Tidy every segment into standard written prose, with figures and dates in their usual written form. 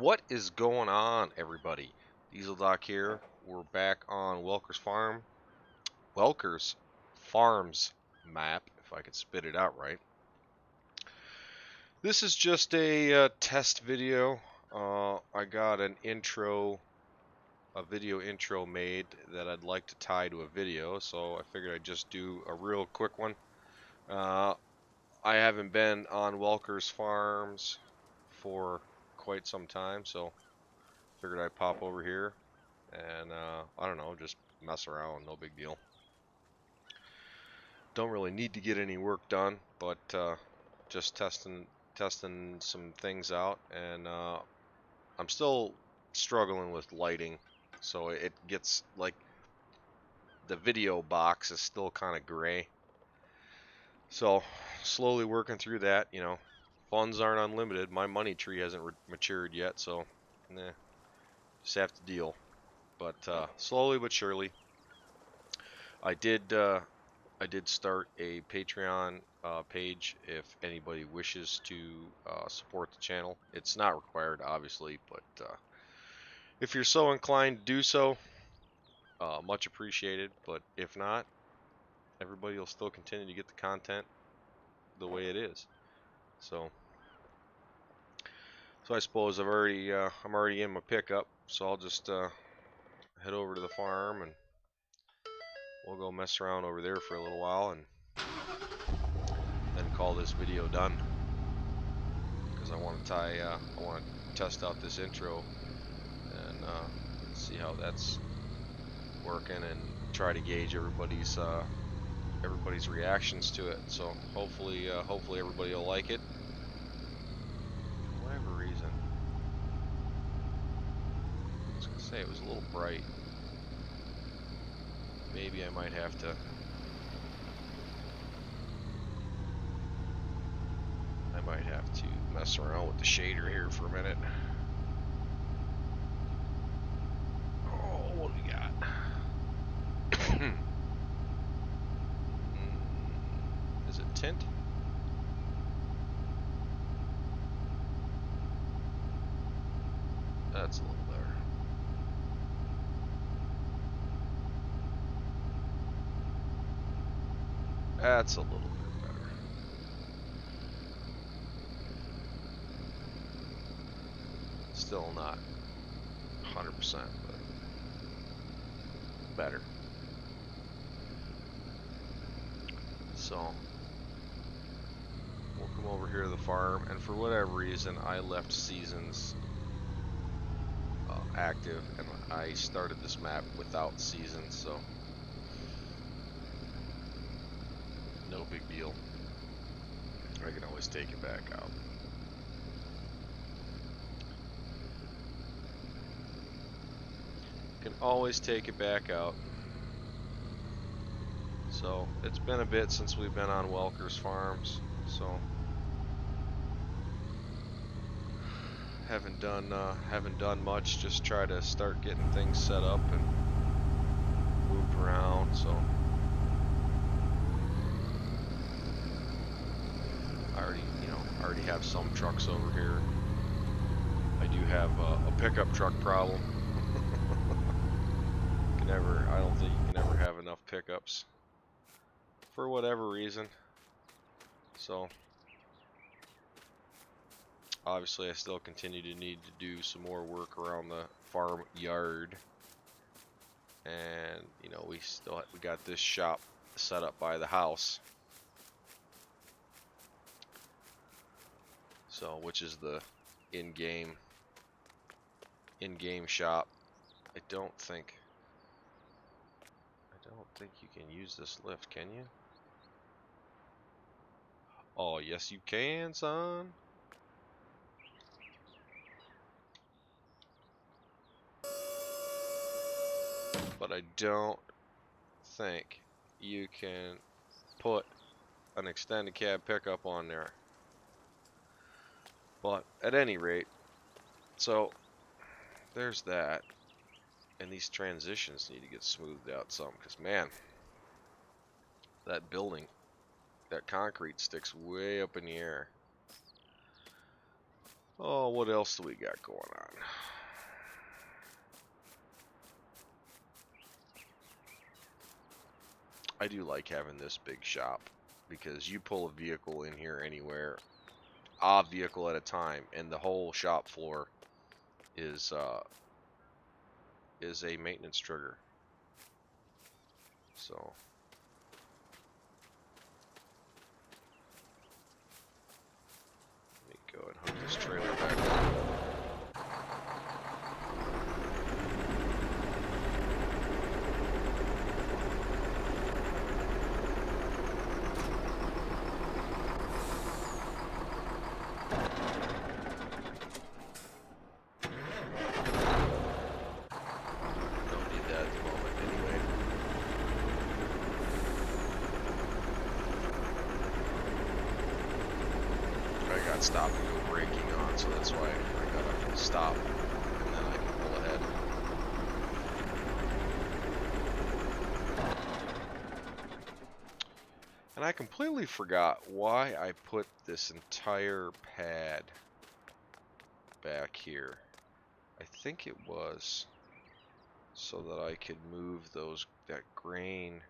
What is going on, everybody? Diesel Doc here. We're back on Welker's Farms map, if I could spit it out right. This is just a test video. I got a video intro made that I'd like to tie to a video, so I figured I'd just do a real quick one. I haven't been on Welker's Farms for quite some time, so figured I'd pop over here and I don't know, just mess around, no big deal. Don't really need to get any work done, but just testing some things out, and I'm still struggling with lighting, so it gets like the video box is still kind of gray. So slowly working through that. You know, funds aren't unlimited. My money tree hasn't matured yet, so nah, just have to deal. But slowly but surely, I did start a Patreon page if anybody wishes to support the channel. It's not required, obviously, but if you're so inclined to do so, much appreciated. But if not, everybody will still continue to get the content the way it is. So I suppose I'm already in my pickup, so I'll just head over to the farm and we'll go mess around over there for a little while and then call this video done, because I want to test out this intro and see how that's working and try to gauge everybody's reactions to it. So hopefully everybody will like it. For whatever reason, I was gonna say it was a little bright. Maybe I might have to. Mess around with the shader here for a minute. Oh, what do we got? Is it tint? That's a little better. That's a little bit better. Still not 100%, but better. So we'll come over here to the farm, and for whatever reason I left seasons active, and I started this map without seasons, so no big deal. I can always take it back out. Can always take it back out. So it's been a bit since we've been on Welker's Farms, so haven't done much. Just try to start getting things set up and moved around. So I already have some trucks over here. I do have a pickup truck problem. I don't think you can ever have enough pickups for whatever reason. So obviously I still continue to need to do some more work around the farm yard, and you know, we got this shop set up by the house, so which is the in-game shop. I don't think you can use this lift, can you? Oh, yes you can, son. But I don't think you can put an extended cab pickup on there. But at any rate, so there's that. And these transitions need to get smoothed out some, because man, that building, that concrete sticks way up in the air. Oh, what else do we got going on? I do like having this big shop because you pull a vehicle in here anywhere, a vehicle at a time, and the whole shop floor is a maintenance trigger. So let me go and hook this trailer back up. Stop and go braking on, so that's why I gotta stop and then I can pull ahead. And I completely forgot why I put this entire pad back here. I think it was so that I could move that grain,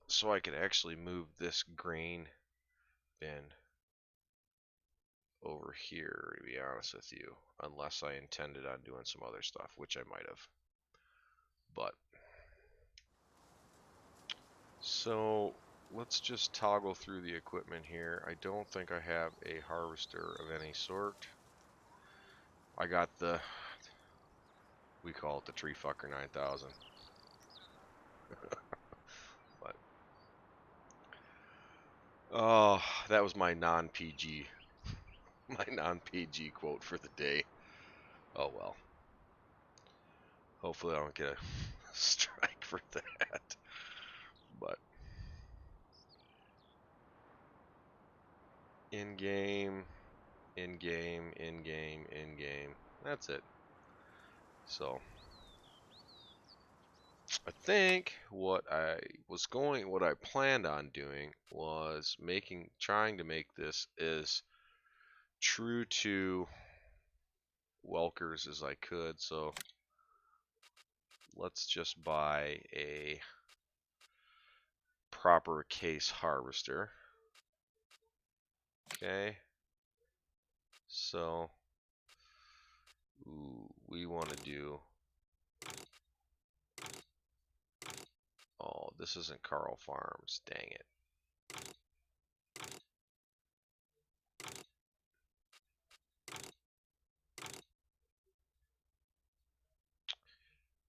so I could actually move this grain bin over here, to be honest with you, unless I intended on doing some other stuff, which I might have. But so let's just toggle through the equipment here. I don't think I have a harvester of any sort. I got we call it the Tree Fucker 9000. But oh, that was my non-PG quote for the day. Oh well. Hopefully I don't get a strike for that. But in-game. That's it. So I think what I planned on doing was trying to make this as true to Welker's as I could. So let's just buy a proper case harvester. Okay. So we want to do, oh, this isn't Carl Farms, dang it.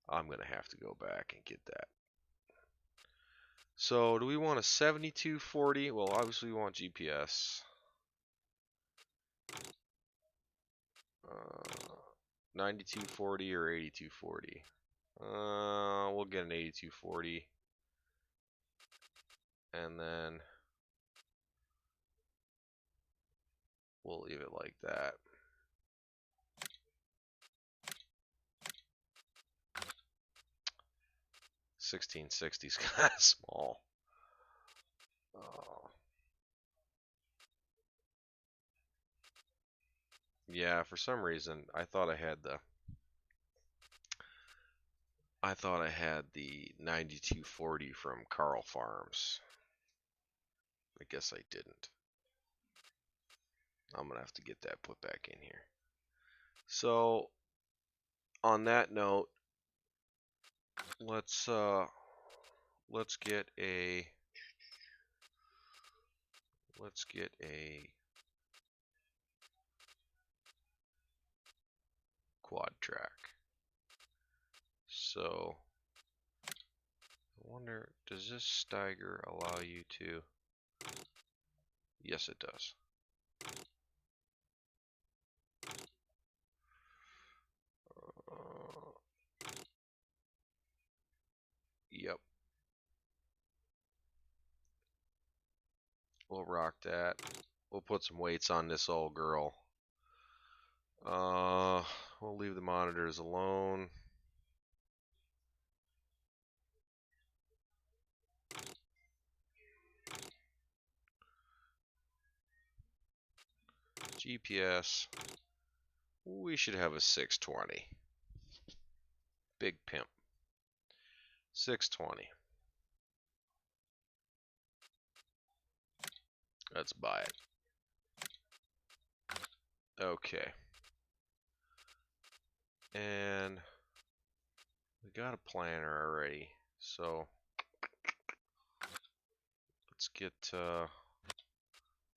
I'm gonna have to go back and get that. So do we want a 7240? Well, obviously we want GPS. 9240 or 8240. We'll get an 8240, and then we'll leave it like that. 1660 is kind of small. Yeah, for some reason I thought I had the 9240 from Carl Farms. I guess I didn't. I'm gonna have to get that put back in here. So on that note, let's get a quad track. So I wonder, does this stagger allow you to? Yes, it does. Yep. We'll rock that. We'll put some weights on this old girl. We'll leave the monitors alone. DPS, we should have a 620. Big pimp. 620. Let's buy it. Okay. And we got a planner already, so let's get what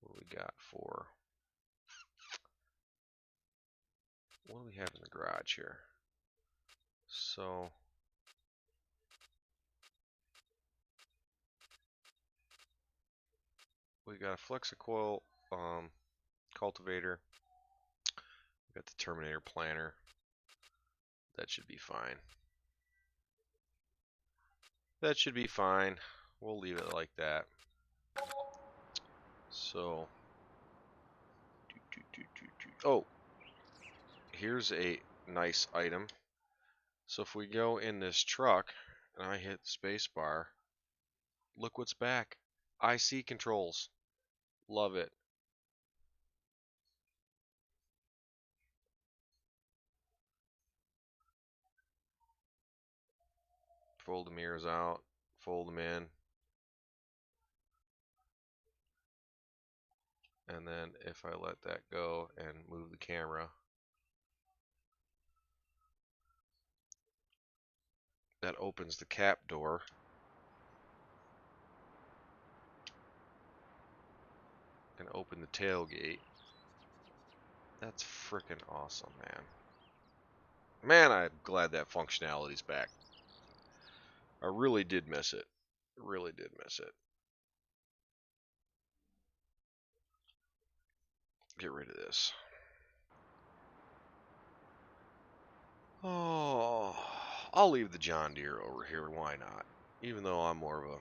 do we got for? What do we have in the garage here? So we got a Flexicoil cultivator. We got the Terminator planner. That should be fine. That should be fine. We'll leave it like that. So, oh, here's a nice item. So if we go in this truck and I hit spacebar, look what's back. IC controls. Love it. Fold the mirrors out, fold them in, and then if I let that go and move the camera, that opens the cap door. And open the tailgate. That's freaking awesome, man. Man, I'm glad that functionality's back. I really did miss it. Really did miss it. Get rid of this. Oh, I'll leave the John Deere over here. Why not? Even though I'm more of a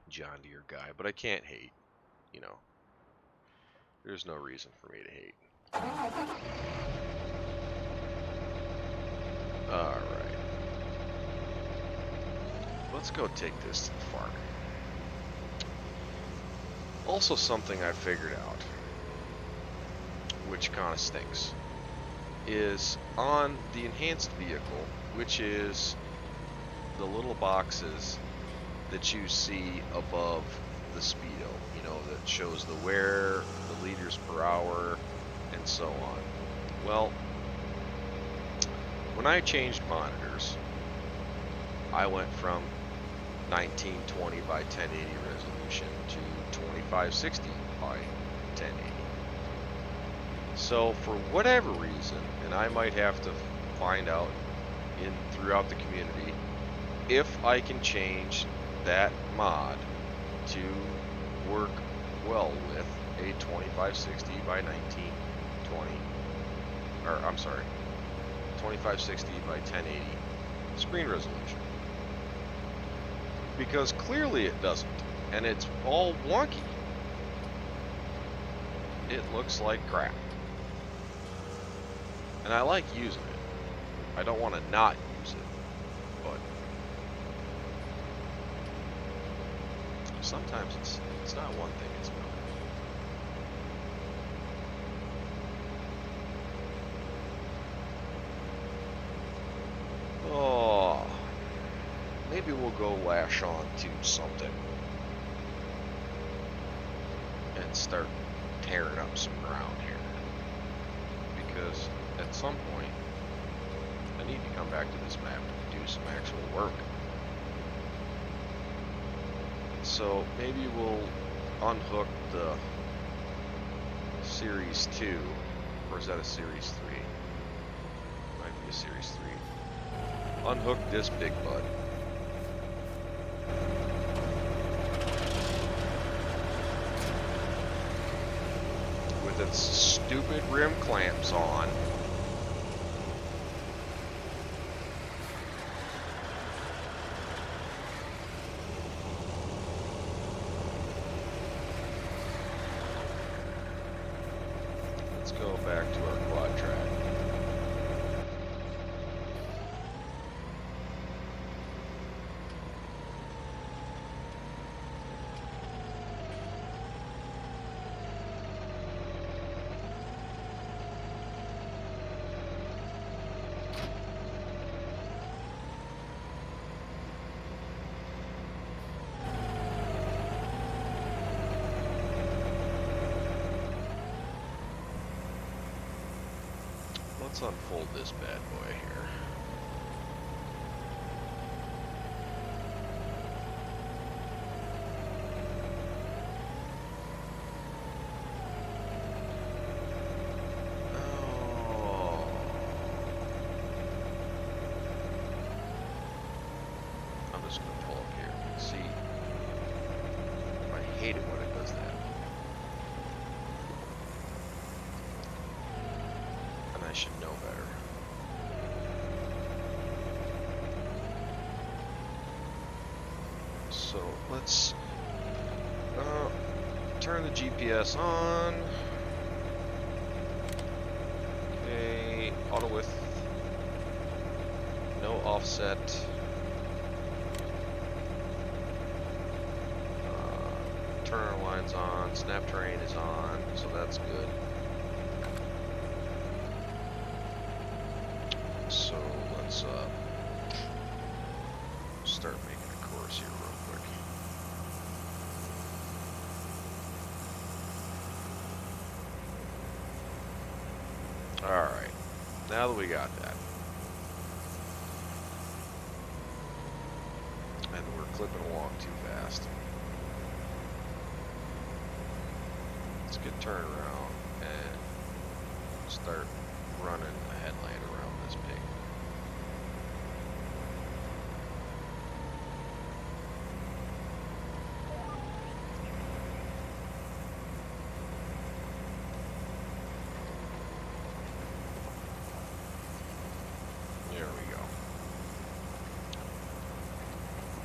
John Deere guy, but I can't hate. You know, there's no reason for me to hate. Alright. Let's go take this to the farm. Also something I figured out, which kind of stinks, is on the enhanced vehicle, which is the little boxes that you see above the speedo, you know, that shows the wear, the liters per hour, and so on. Well, when I changed monitors, I went from 1920 by 1080 resolution to 2560 by 1080. So for whatever reason, and I might have to find out throughout the community if I can change that mod to work well with a 2560 by 1920, or I'm sorry, 2560 by 1080 screen resolution. Because clearly it doesn't, and it's all wonky. It looks like crap. And I like using it. I don't want to not use it, but sometimes it's not one thing, it's another. Oh, maybe we'll go lash on to something and start tearing up some ground here, because at some point I need to come back to this map and do some actual work. So maybe we'll unhook the Series 2, or is that a Series 3? Might be a Series 3. Unhook this big bud. With its stupid rim clamps on. Let's go back to our quad track. let's unfold this bad boy here. So let's turn the GPS on. Okay, auto width, no offset. Turner line's on, snap terrain is on, so that's good. So let's start making a course here real quick. Alright, now that we got that, and we're clipping along too fast, let's get turned around and start running the headlight around this pig. There we go.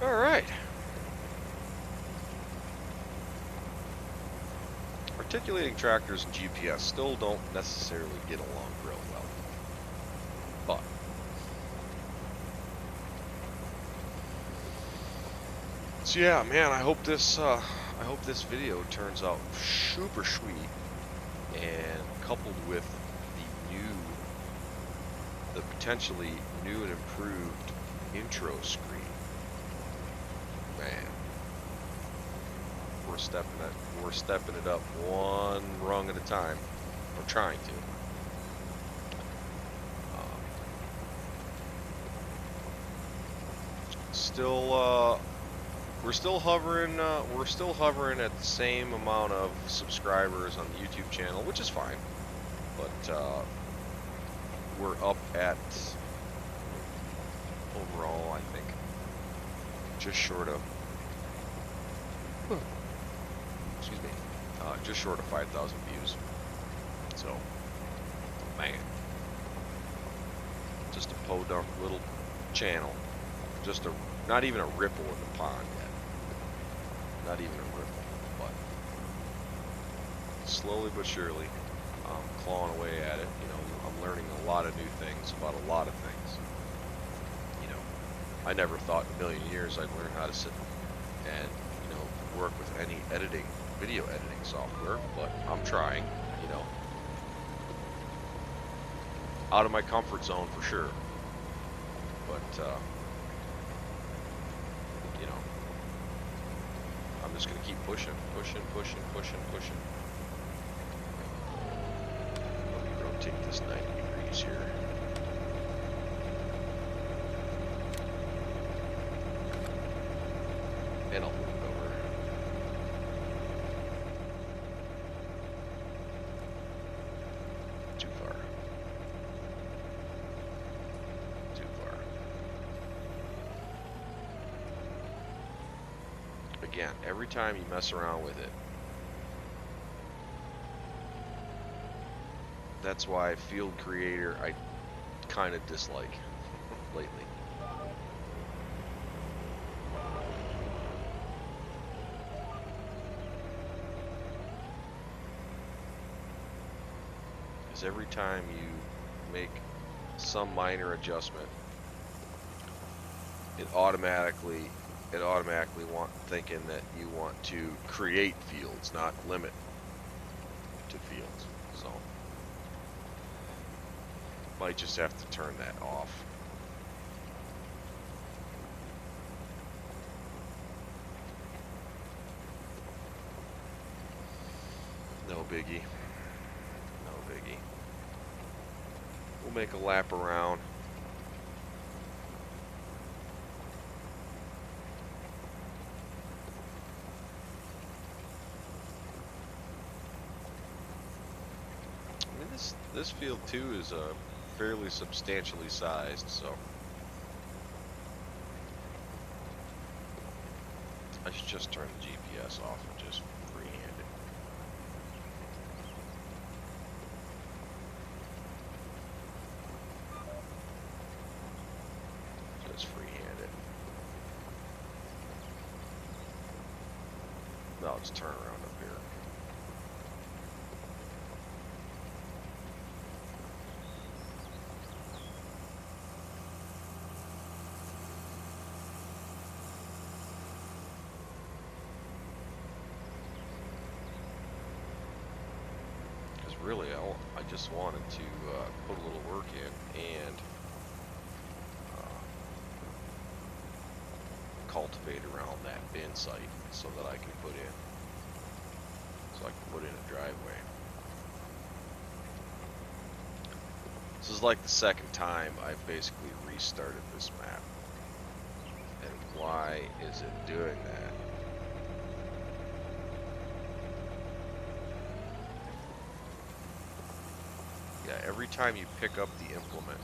All right. Articulating tractors and GPS still don't necessarily get along real well, but so yeah, man, I hope this video turns out super sweet, and coupled with the potentially new and improved intro screen, man. We're stepping it up one rung at a time. We're trying to. We're still hovering. We're still hovering at the same amount of subscribers on the YouTube channel, which is fine. But we're up at overall, I think, just short of. Excuse me, just short of 5,000 views. So, man, just a podunk little channel, not even a ripple in the pond yet. Not even a ripple, but slowly but surely, clawing away at it. You know, I'm learning a lot of new things about a lot of things. You know, I never thought in a million years I'd learn how to sit and work with any video editing software, but I'm trying, out of my comfort zone for sure, but I'm just gonna keep pushing. Let me rotate this 90 degrees here. And I'll move it over. Too far. Again, every time you mess around with it, that's why Field Creator I kind of dislike lately. Every time you make some minor adjustment, it automatically thinking that you want to create fields, not limit to fields. So might just have to turn that off. No biggie. We'll We'll make a lap around. I mean, this field too is fairly substantially sized, so I should just turn the GPS off and just freehand it. Just freehand it. Now let's turn around up here. Really, I just wanted to put a little work in and cultivate around that bin site so that I can put in a driveway. This is like the second time I've basically restarted this map. And why is it doing that? Yeah, every time you pick up the implement,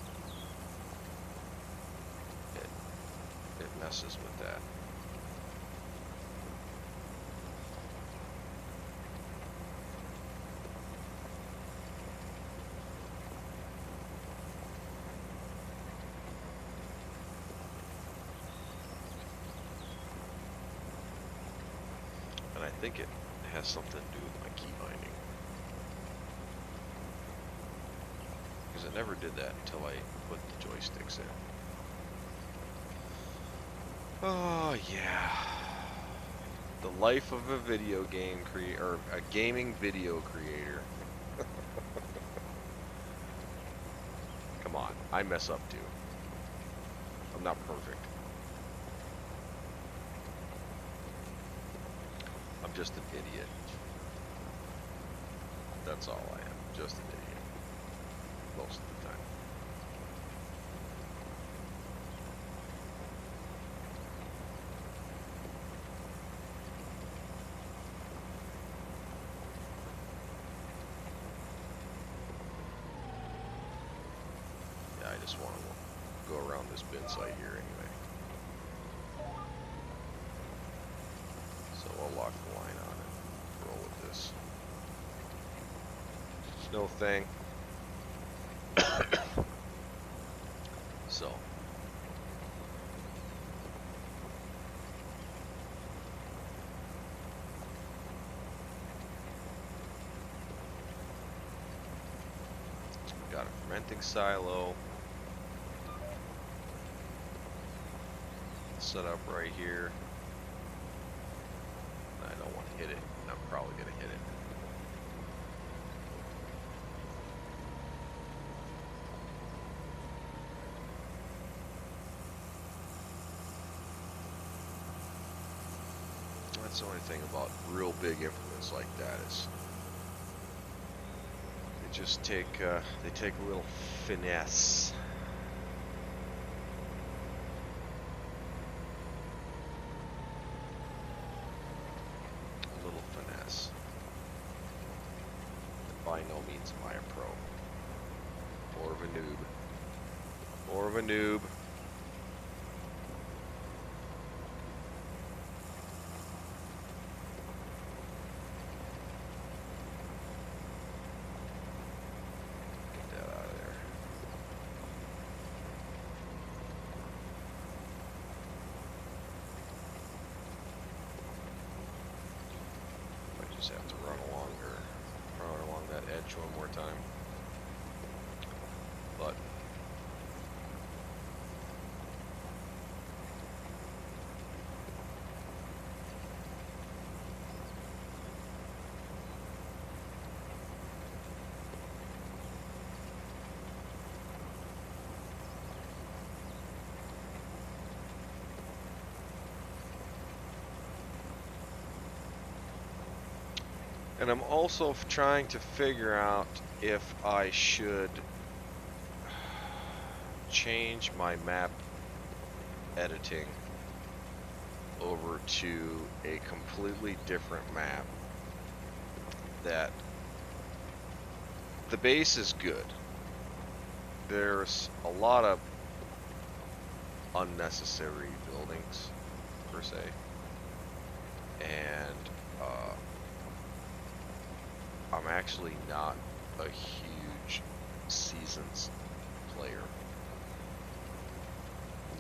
it messes with that. And I think it has something to do with my key binding. Because I never did that until I put the joysticks in. Oh yeah, the life of a video game creator, or a gaming video creator. Come on, I mess up too. I'm not perfect. I'm just an idiot. That's all I am, just an idiot. Most of the time. Yeah, I just want to go around this bin site here anyway. So I'll lock the line on it. Roll with this. Snow thing. So got a fermenting silo set up right here. I don't want to hit it. I'm probably going to hit it. That's the only thing about real big implements like that is they just take a little finesse. A little finesse. And by no means am I a pro. More of a noob. More of a noob. Just have to run along that edge one more time. But and I'm also trying to figure out if I should change my map editing over to a completely different map that the base is good. There's a lot of unnecessary buildings per se, and I'm actually not a huge Seasons player.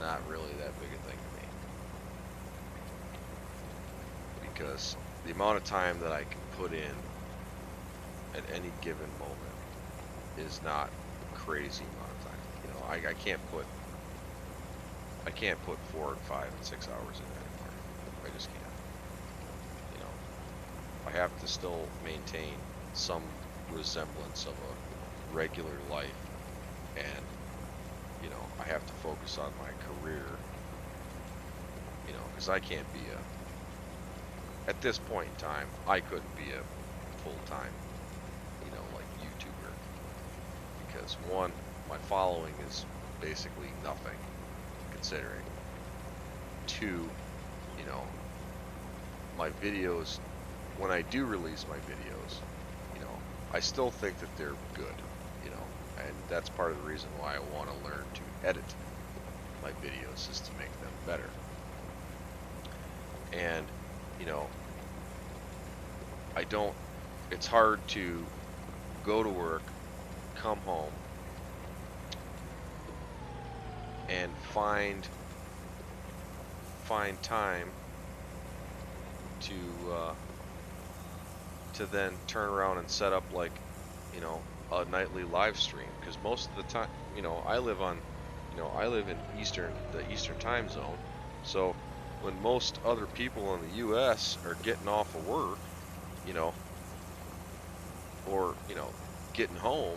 Not really that big a thing to me, because the amount of time that I can put in at any given moment is not a crazy amount of time. You know, I can't put 4 and 5 and 6 hours in there anymore. I just can't. You know, I have to still maintain some resemblance of a regular life, and you know, I have to focus on my career, you know, because I can't be at this point in time, I couldn't be a full-time, you know, like YouTuber, because one, my following is basically nothing, considering. Two, you know, my videos, when I do release my videos, you know, I still think that they're good, you know, and that's part of the reason why I want to learn to edit my videos, is to make them better. And, you know, it's hard to go to work, come home, and find time to then turn around and set up, like, you know, a nightly live stream, because most of the time, you know, I live in the Eastern time zone, so when most other people in the US are getting off of work, you know, or, you know, getting home,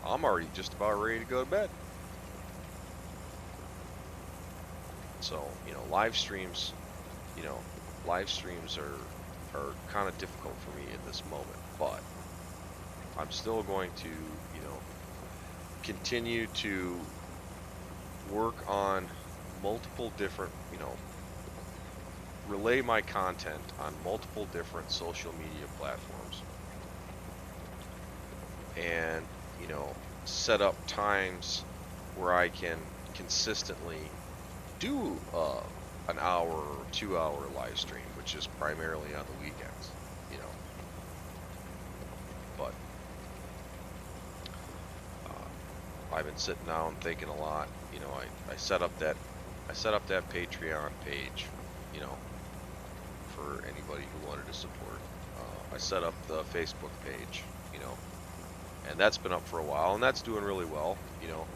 I'm already just about ready to go to bed. So, you know, live streams are kind of difficult for me at this moment, but I'm still going to, you know, continue to work on multiple different, you know, relay my content on multiple different social media platforms, and, you know, set up times where I can consistently do an hour or 2 hour live stream, which is primarily on the weekends, you know. But I've been sitting down thinking a lot. You know, I set up that Patreon page, you know, for anybody who wanted to support. I set up the Facebook page, you know, and that's been up for a while, and that's doing really well. You know,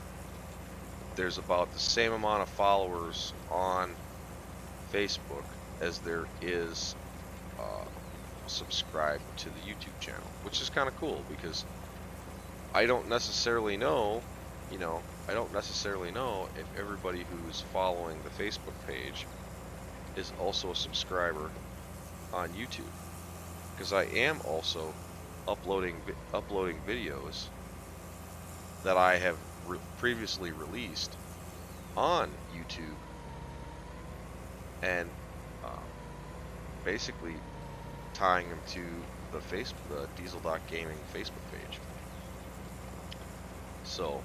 there's about the same amount of followers on Facebook as there is subscribed to the YouTube channel, which is kind of cool, because I don't necessarily know, you know, if everybody who's following the Facebook page is also a subscriber on YouTube, because I am also uploading videos that I have previously released on YouTube, and basically tying them to the Diesel.Gaming Facebook page. So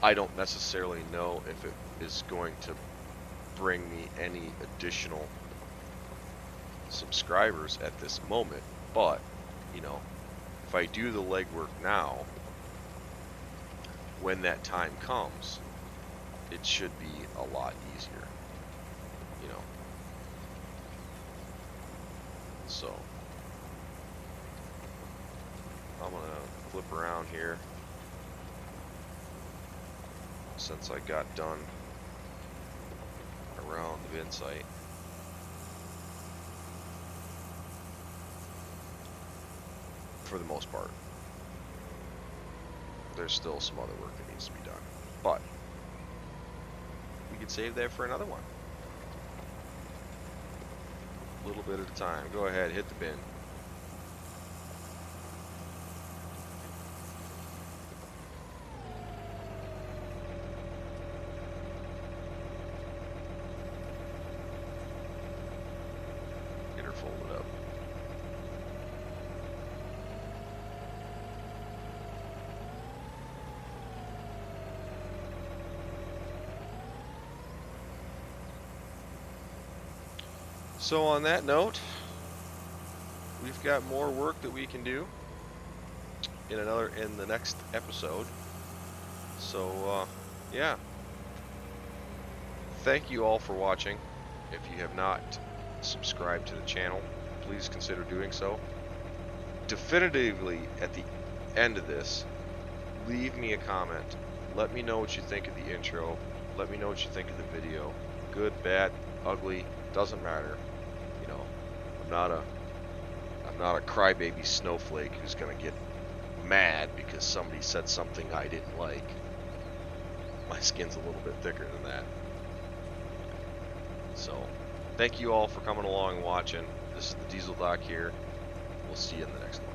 I don't necessarily know if it is going to bring me any additional subscribers at this moment, but, you know, if I do the legwork now, when that time comes, it should be a lot easier, you know. So I'm gonna flip around here, since I got done around the bin site. For the most part. There's still some other work that needs to be done, but we can save that for another one. A little bit at a time. Go ahead, hit the bin. So on that note, we've got more work that we can do in the next episode. So yeah, thank you all for watching. If you have not subscribed to the channel, please consider doing so. Definitively at the end of this, leave me a comment. Let me know what you think of the intro. Let me know what you think of the video. Good, bad, ugly, doesn't matter. You know, I'm not a crybaby snowflake who's gonna get mad because somebody said something I didn't like. My skin's a little bit thicker than that. So, thank you all for coming along and watching. This is the Diesel Doc here. We'll see you in the next one.